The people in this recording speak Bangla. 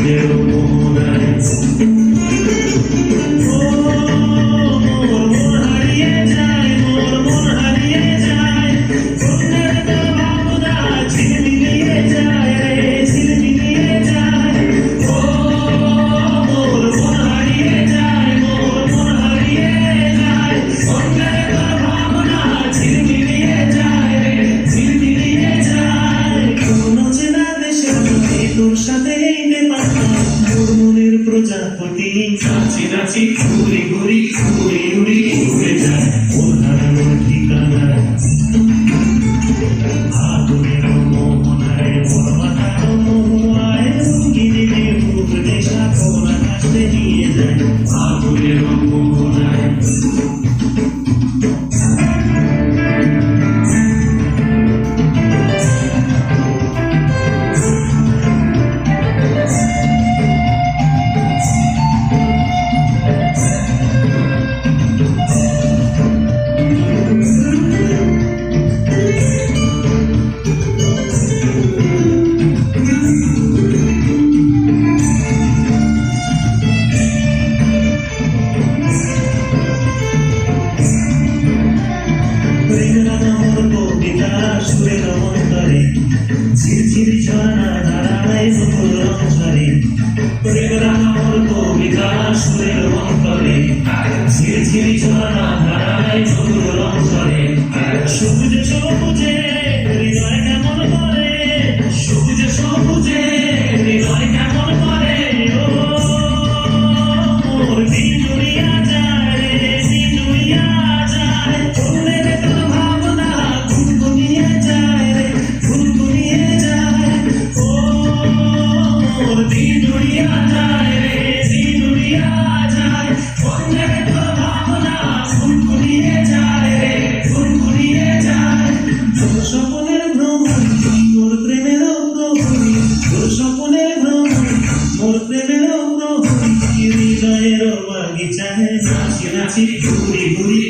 আগুনের মোহনায় প্রজাপতি নাচি নাচি ঘুরি ঘুরি উড়ি উড়ি উড়ে যায় ওধার ঠিকানায় আগুনের মোহনায় মোর মাথার মোহায় রঙিনী মেঘ নেশা কোন আকাশে নিয়ে যায় আগুনের মোহনায় ঝিরঝিরি ঝর্ণা ধারায় নতুন রং ঝরে প্রেমরামর কবিতা সুরের অন্তরে ঝিরঝিরি ঝর্ণা ধারায় নতুন রং ঝরে সবুজে সবুজে হৃদয় কেমন করে সবুজে সবুজে হৃদয় কেমন করে ও মোর দিন জুড়িয়া যায় রে দিন জুড়িয়া যায় ফুলের তোর ভাবনা গুনগুনিয়ে যায় রে গুনগুনিয়ে যায় ও মোর দিন জুড়িয়া যায় রে দিন জুড়িয়া যায় ফুলের তোর ভাবনা গুনগুনিয়ে যায় রে গুনগুনিয়ে যায় তোর স্বপ্নের ভ্রমণ মোর প্রেমের প্রহরী তোর স্বপ্নের ভ্রমণ মোর প্রেমের প্রহরী হৃদয়ের বাগিচায় নাচি নাচি ঘুরি ঘুরি